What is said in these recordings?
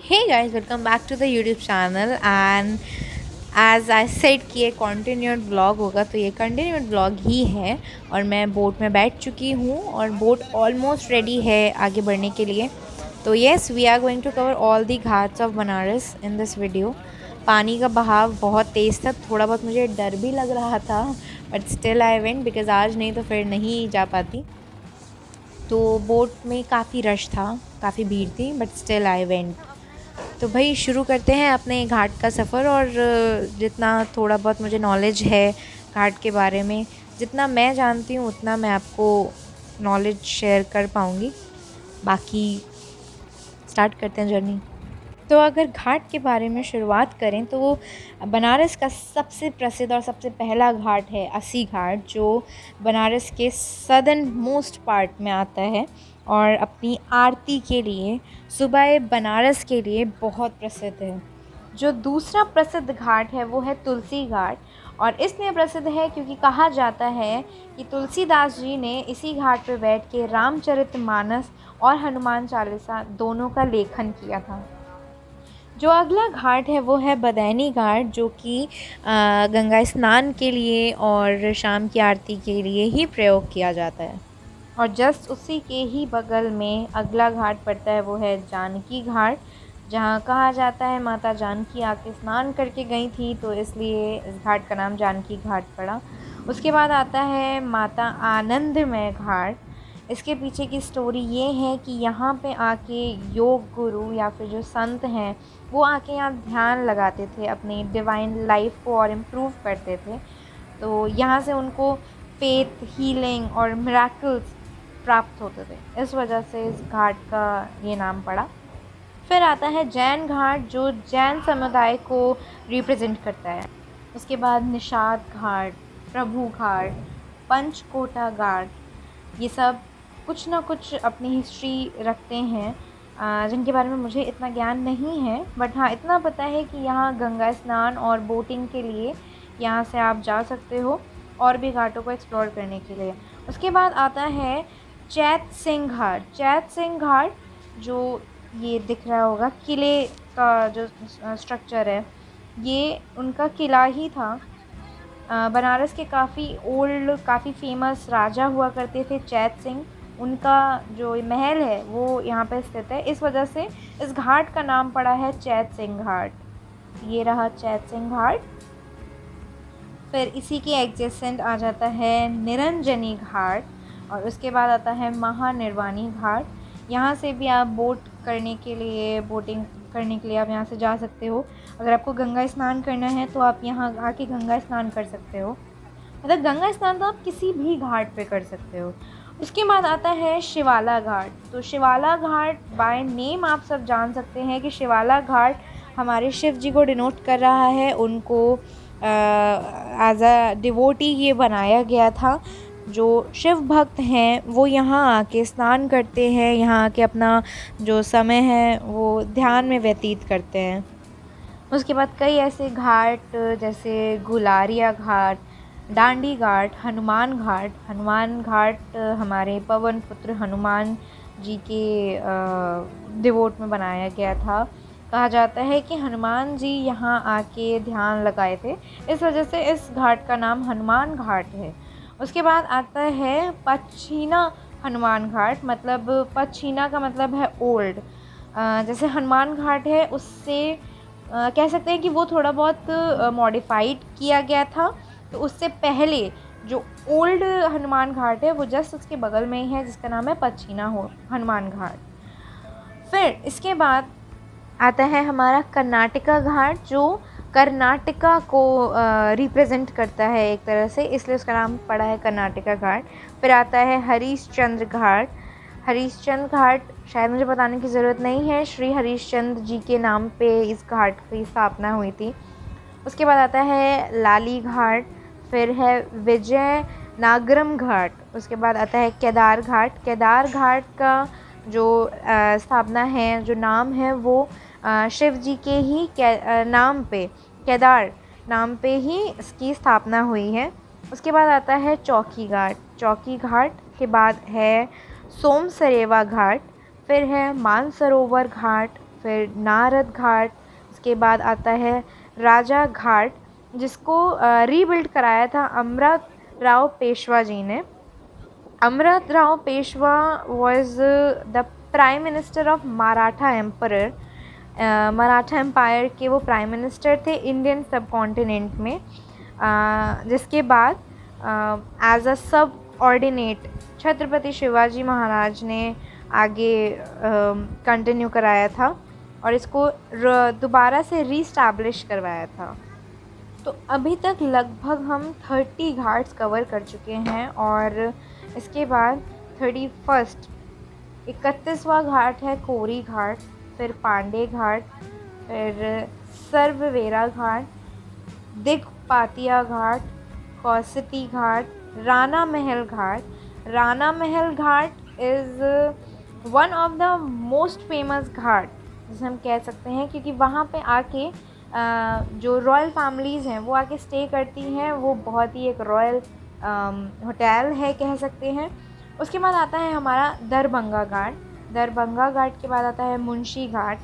Hey guys, welcome back to the YouTube channel and as I said कि ये continued vlog होगा तो ये कंटिन्यूड व्लॉग ही है। और मैं बोट में बैठ चुकी हूँ और बोट ऑलमोस्ट रेडी है आगे बढ़ने के लिए। तो yes, we are going to cover all the ghats of Banaras in this video. पानी का बहाव बहुत तेज़ था, थोड़ा बहुत मुझे डर भी लग रहा था, but still I went because आज नहीं तो फिर नहीं जा पाती। तो बोट में काफ़ी रश था, काफ़ी भीड़ थी, बट स्टिल आई वेंट। तो भाई शुरू करते हैं अपने घाट का सफ़र। और जितना थोड़ा बहुत मुझे नॉलेज है घाट के बारे में, जितना मैं जानती हूँ उतना मैं आपको नॉलेज शेयर कर पाऊँगी। बाकी स्टार्ट करते हैं जर्नी। तो अगर घाट के बारे में शुरुआत करें तो बनारस का सबसे प्रसिद्ध और सबसे पहला घाट है अस्सी घाट, जो बनारस के सदर्न मोस्ट पार्ट में आता है और अपनी आरती के लिए सुबह बनारस के लिए बहुत प्रसिद्ध है। जो दूसरा प्रसिद्ध घाट है वो है तुलसी घाट, और इसलिए प्रसिद्ध है क्योंकि कहा जाता है कि तुलसीदास जी ने इसी घाट पर बैठ के रामचरितमानस और हनुमान चालीसा दोनों का लेखन किया था। जो अगला घाट है वो है बदैनी घाट, जो कि गंगा स्नान के लिए और शाम की आरती के लिए ही प्रयोग किया जाता है। और जस्ट उसी के ही बगल में अगला घाट पड़ता है वो है जानकी घाट, जहाँ कहा जाता है माता जानकी आके स्नान करके गई थी, तो इसलिए इस घाट का नाम जानकी घाट पड़ा। उसके बाद आता है माता आनंदमय घाट। इसके पीछे की स्टोरी ये है कि यहाँ पे आके योग गुरु या फिर जो संत हैं वो आके यहाँ ध्यान लगाते थे, अपनी डिवाइन लाइफ को और इम्प्रूव करते थे। तो यहाँ से उनको फेथ, हीलिंग और मिराकल्स प्राप्त होते थे, इस वजह से इस घाट का ये नाम पड़ा। फिर आता है जैन घाट, जो जैन समुदाय को रिप्रेजेंट करता है। उसके बाद निषाद घाट, प्रभु घाट, पंचकोटा घाट, ये सब कुछ ना कुछ अपनी हिस्ट्री रखते हैं, जिनके बारे में मुझे इतना ज्ञान नहीं है। बट हाँ, इतना पता है कि यहाँ गंगा स्नान और बोटिंग के लिए यहाँ से आप जा सकते हो और भी घाटों को एक्सप्लोर करने के लिए। उसके बाद आता है चैत सिंह घाट। चैत सिंह घाट जो ये दिख रहा होगा, किले का जो स्ट्रक्चर है, ये उनका किला ही था। बनारस के काफ़ी ओल्ड, काफ़ी फेमस राजा हुआ करते थे चैत सिंह, उनका जो महल है वो यहाँ पे स्थित है, इस वजह से इस घाट का नाम पड़ा है चैत सिंह घाट। ये रहा चैत सिंह घाट। फिर इसी के एडजेसेंट आ जाता है निरंजनी घाट, और उसके बाद आता है महानिर्वाणी घाट। यहाँ से भी आप बोटिंग करने के लिए आप यहाँ से जा सकते हो। अगर आपको गंगा स्नान करना है तो आप यहाँ आके गंगा स्नान कर सकते हो। मतलब गंगा स्नान तो आप किसी भी घाट पे कर सकते हो। उसके बाद आता है शिवाला घाट। तो शिवाला घाट बाय नेम आप सब जान सकते हैं कि शिवाला घाट हमारे शिव जी को डिनोट कर रहा है, उनको एज अ डिवोटी ये बनाया गया था। जो शिव भक्त हैं वो यहाँ आके स्नान करते हैं, यहाँ आके अपना जो समय है वो ध्यान में व्यतीत करते हैं। उसके बाद कई ऐसे घाट जैसे गुलारिया घाट, डांडी घाट, हनुमान घाट हमारे पवन पुत्र हनुमान जी के डिवोट में बनाया गया था। कहा जाता है कि हनुमान जी यहाँ आके ध्यान लगाए थे, इस वजह से इस घाट का नाम हनुमान घाट है। उसके बाद आता है पछीना हनुमान घाट। मतलब पछीना का मतलब है ओल्ड। जैसे हनुमान घाट है उससे कह सकते हैं कि वो थोड़ा बहुत मॉडिफाइड किया गया था। तो उससे पहले जो ओल्ड हनुमान घाट है वो जस्ट उसके बगल में ही है, जिसका नाम है पछीना हो हनुमान घाट। फिर इसके बाद आता है हमारा कर्नाटका घाट, जो कर्नाटका को रिप्रेजेंट करता है एक तरह से, इसलिए उसका नाम पड़ा है कर्नाटका घाट। फिर आता है हरीशचंद्र घाट। हरीशचंद्र घाट शायद मुझे बताने की ज़रूरत नहीं है, श्री हरीशचंद्र जी के नाम पे इस घाट की स्थापना हुई थी। उसके बाद आता है लाली घाट। फिर है विजय नागरम घाट। उसके बाद आता है केदार घाट। केदार घाट का जो स्थापना है, जो नाम है, वो शिव जी के ही नाम पे, केदार नाम पे ही इसकी स्थापना हुई है। उसके बाद आता है चौकी घाट। चौकी घाट के बाद है सोमसरेवा घाट। फिर है मानसरोवर घाट। फिर नारद घाट, इसके बाद आता है राजा घाट, जिसको रीबिल्ड कराया था अमृत राव पेशवा जी ने। Amrit Rao Peshwa was the prime minister of Maratha emperor. Maratha empire के वो प्राइम मिनिस्टर थे इंडियन सब कॉन्टिनेंट में। जिसके बाद एज अ सब ऑर्डिनेट छत्रपति शिवाजी महाराज ने आगे कंटिन्यू कराया था और इसको दोबारा से रीस्टैब्लिश करवाया था। तो अभी तक लगभग हम 30 घाट्स कवर कर चुके हैं और इसके बाद 31वां घाट है कोरी घाट, फिर पांडे घाट, फिर सर्ववेरा घाट, दिगपातिया घाट, कौसती घाट, Rana Mahal Ghat. Rana Mahal Ghat is one of the most famous ghat जिसे हम कह सकते हैं, क्योंकि वहाँ पे आके जो रॉयल फैमिलीज़ हैं वो आके स्टे करती हैं। वो बहुत ही एक रॉयल होटल है कह सकते हैं। उसके बाद आता है हमारा दरभंगा घाट। दरभंगा घाट के बाद आता है Munshi Ghat.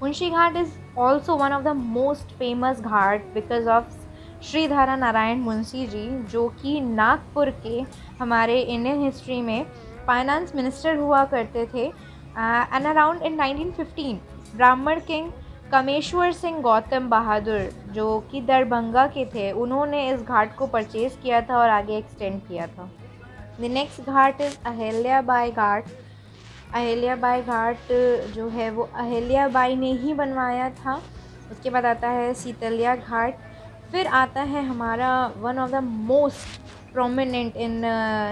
Munshi Ghat is also one of the most famous ghat because of Shridhara Narayan Munshi ji, जो कि नागपुर के हमारे इंडियन हिस्ट्री में फाइनेंस मिनिस्टर हुआ करते थे। And around in 1915 Brahmin king Kameshwar Singh Gautam Bahadur, जो कि दरभंगा के थे, उन्होंने इस घाट को परचेज़ किया था और आगे एक्सटेंड किया था। The next ghat is Ahilyabai Ghat. Ahilyabai Ghat जो है वो अहिल्याबाई ने ही बनवाया था। उसके बाद आता है शीतलिया घाट। फिर आता है हमारा one of the most prominent in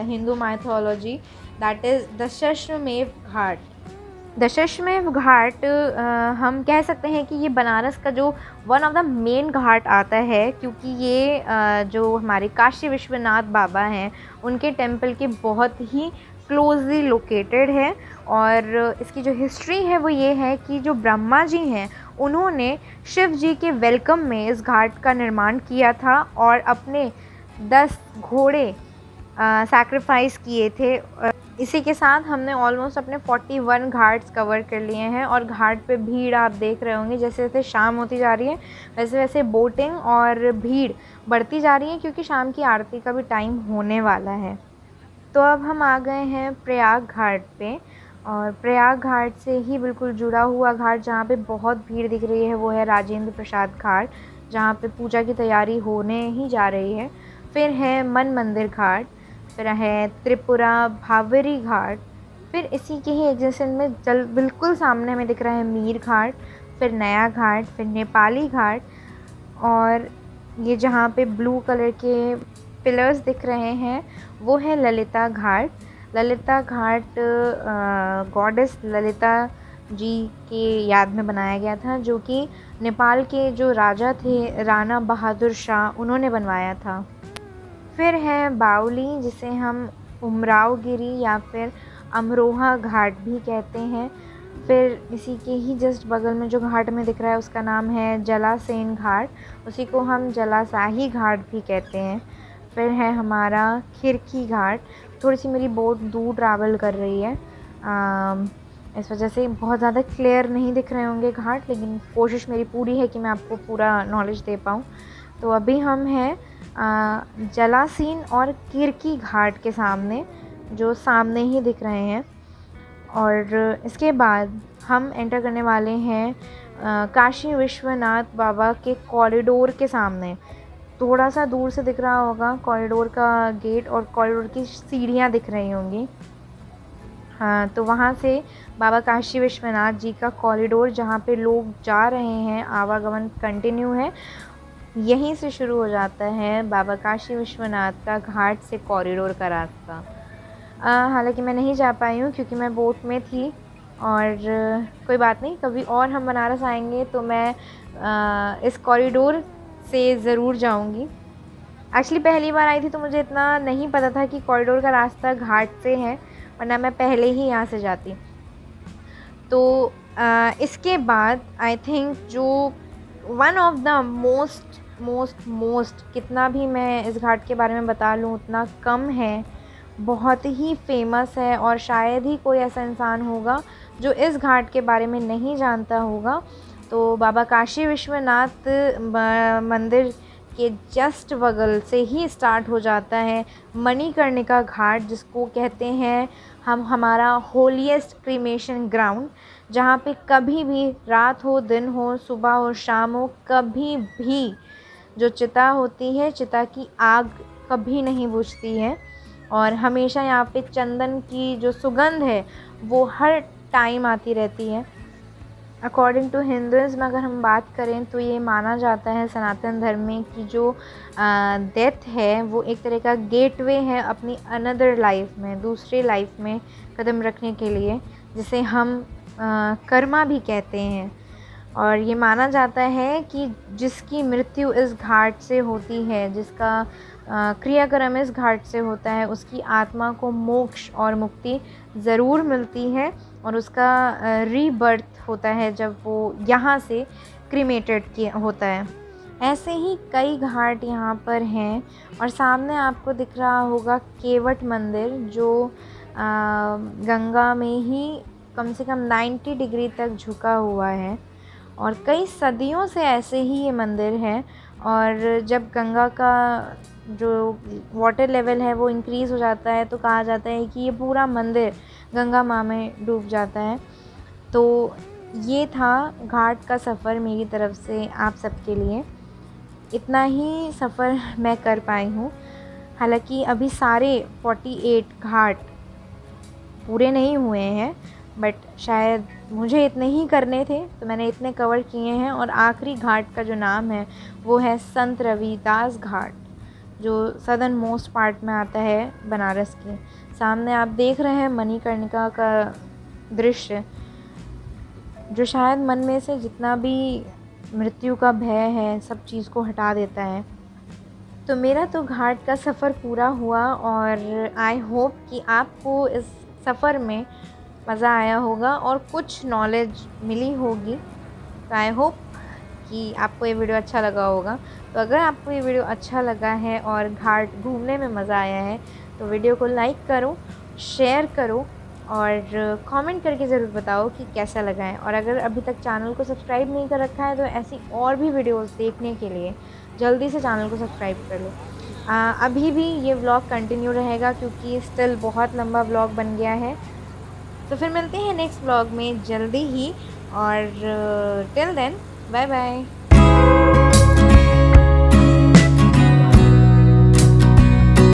Hindu mythology, that is Dashashwamedh Ghat. Dashashwamedh Ghat हम कह सकते हैं कि ये बनारस का जो one of the main ghat आता है, क्योंकि ये जो हमारे काशी विश्वनाथ बाबा हैं उनके टेम्पल के बहुत ही क्लोजली लोकेटेड है। और इसकी जो हिस्ट्री है वो ये है कि जो ब्रह्मा जी हैं उन्होंने शिव जी के वेलकम में इस घाट का निर्माण किया था और अपने 10 घोड़े सैक्रिफाइस किए थे। इसी के साथ हमने ऑलमोस्ट अपने 41 घाट्स कवर कर लिए हैं। और घाट पे भीड़ आप देख रहे होंगे, जैसे जैसे शाम होती जा रही है वैसे वैसे बोटिंग और भीड़ बढ़ती जा रही है, क्योंकि शाम की आरती का भी टाइम होने वाला है। तो अब हम आ गए हैं प्रयाग घाट पे, और प्रयाग घाट से ही बिल्कुल जुड़ा हुआ घाट जहाँ पे बहुत भीड़ दिख रही है वो है राजेंद्र प्रसाद घाट, जहाँ पे पूजा की तैयारी होने ही जा रही है। फिर है मन मंदिर घाट, फिर है त्रिपुरा भावरी घाट, फिर इसी के ही एडजेसेंट में बिल्कुल सामने हमें दिख रहा है मीर घाट, फिर नया घाट, फिर नेपाली घाट, और ये जहाँ पे ब्लू कलर के पिलर्स दिख रहे हैं वो है ललिता घाट। ललिता घाट गॉडेस ललिता जी के याद में बनाया गया था, जो कि नेपाल के जो राजा थे राणा बहादुर शाह उन्होंने बनवाया था। फिर है बावली, जिसे हम उमराव गिरी या फिर अमरोहा घाट भी कहते हैं। फिर इसी के ही जस्ट बगल में जो घाट में दिख रहा है उसका नाम है जलासेन घाट, उसी को हम जलासाही घाट भी कहते हैं। फिर है हमारा खिरकी घाट। थोड़ी सी मेरी बोट दूर ट्रैवल कर रही है, इस वजह से बहुत ज़्यादा क्लियर नहीं दिख रहे होंगे घाट, लेकिन कोशिश मेरी पूरी है कि मैं आपको पूरा नॉलेज दे पाऊँ। तो अभी हम हैं जलासीन और किरकी घाट के सामने, जो सामने ही दिख रहे हैं। और इसके बाद हम एंटर करने वाले हैं काशी विश्वनाथ बाबा के कॉरिडोर के सामने। थोड़ा सा दूर से दिख रहा होगा कॉरिडोर का गेट, और कॉरिडोर की सीढ़ियाँ दिख रही होंगी। हाँ, तो वहाँ से बाबा काशी विश्वनाथ जी का कॉरिडोर, जहाँ पे लोग जा रहे हैं, आवागमन कंटिन्यू है, यहीं से शुरू हो जाता है बाबा काशी विश्वनाथ का घाट से कॉरिडोर का रास्ता। हालांकि मैं नहीं जा पाई हूँ क्योंकि मैं बोट में थी, और कोई बात नहीं, कभी और हम बनारस आएंगे तो मैं इस कॉरिडोर से ज़रूर जाऊँगी। एक्चुअली पहली बार आई थी तो मुझे इतना नहीं पता था कि कॉरिडोर का रास्ता घाट से है, वरना मैं पहले ही यहाँ से जाती। तो इसके बाद आई थिंक जो वन ऑफ द मोस्ट कितना भी मैं इस घाट के बारे में बता लूँ उतना कम है, बहुत ही फेमस है और शायद ही कोई ऐसा इंसान होगा जो इस घाट के बारे में नहीं जानता होगा। तो बाबा काशी विश्वनाथ मंदिर के जस्ट बगल से ही स्टार्ट हो जाता है मणिकर्णिका घाट, जिसको कहते हैं हम हमारा होलीएस्ट क्रीमेशन ग्राउंड, जहाँ पे कभी भी रात हो, दिन हो, सुबह हो, शाम हो, कभी भी जो चिता होती है, चिता की आग कभी नहीं बुझती है। और हमेशा यहाँ पे चंदन की जो सुगंध है वो हर टाइम आती रहती है। अकॉर्डिंग टू हिंदुज़्म अगर हम बात करें तो ये माना जाता है सनातन धर्म में कि जो डेथ है वो एक तरह का गेटवे है अपनी अनदर लाइफ में, दूसरी लाइफ में कदम रखने के लिए, जिसे हम कर्मा भी कहते हैं। और ये माना जाता है कि जिसकी मृत्यु इस घाट से होती है, जिसका क्रियाक्रम इस घाट से होता है, उसकी आत्मा को मोक्ष और मुक्ति ज़रूर मिलती है और उसका रीबर्थ होता है जब वो यहाँ से क्रीमेटेड किया होता है। ऐसे ही कई घाट यहाँ पर हैं और सामने आपको दिख रहा होगा केवट मंदिर, जो गंगा में ही कम से कम 90 डिग्री तक झुका हुआ है और कई सदियों से ऐसे ही ये मंदिर है। और जब गंगा का जो वाटर लेवल है वो इंक्रीज़ हो जाता है तो कहा जाता है कि ये पूरा मंदिर गंगा माँ में डूब जाता है। तो ये था घाट का सफ़र मेरी तरफ से आप सबके लिए। इतना ही सफ़र मैं कर पाई हूँ। हालांकि अभी सारे 48 घाट पूरे नहीं हुए हैं, बट शायद मुझे इतने ही करने थे तो मैंने इतने कवर किए हैं। और आखिरी घाट का जो नाम है वो है संत रविदास घाट, जो सदर्न मोस्ट पार्ट में आता है बनारस के। सामने आप देख रहे हैं मणिकर्णिका का दृश्य, जो शायद मन में से जितना भी मृत्यु का भय है सब चीज़ को हटा देता है। तो मेरा तो घाट का सफ़र पूरा हुआ और आई होप कि आपको इस सफ़र में मज़ा आया होगा और कुछ नॉलेज मिली होगी। तो आई होप कि आपको ये वीडियो अच्छा लगा होगा। तो अगर आपको ये वीडियो अच्छा लगा है और घाट घूमने में मज़ा आया है तो वीडियो को लाइक करो, शेयर करो और कमेंट करके ज़रूर बताओ कि कैसा लगा है। और अगर अभी तक चैनल को सब्सक्राइब नहीं कर रखा है तो ऐसी और भी वीडियोस देखने के लिए जल्दी से चैनल को सब्सक्राइब कर लो। अभी भी ये व्लॉग कंटिन्यू रहेगा क्योंकि स्टिल बहुत लंबा व्लॉग बन गया है। तो फिर मिलते हैं नेक्स्ट व्लॉग में जल्दी ही और टिल देन बाय बाय।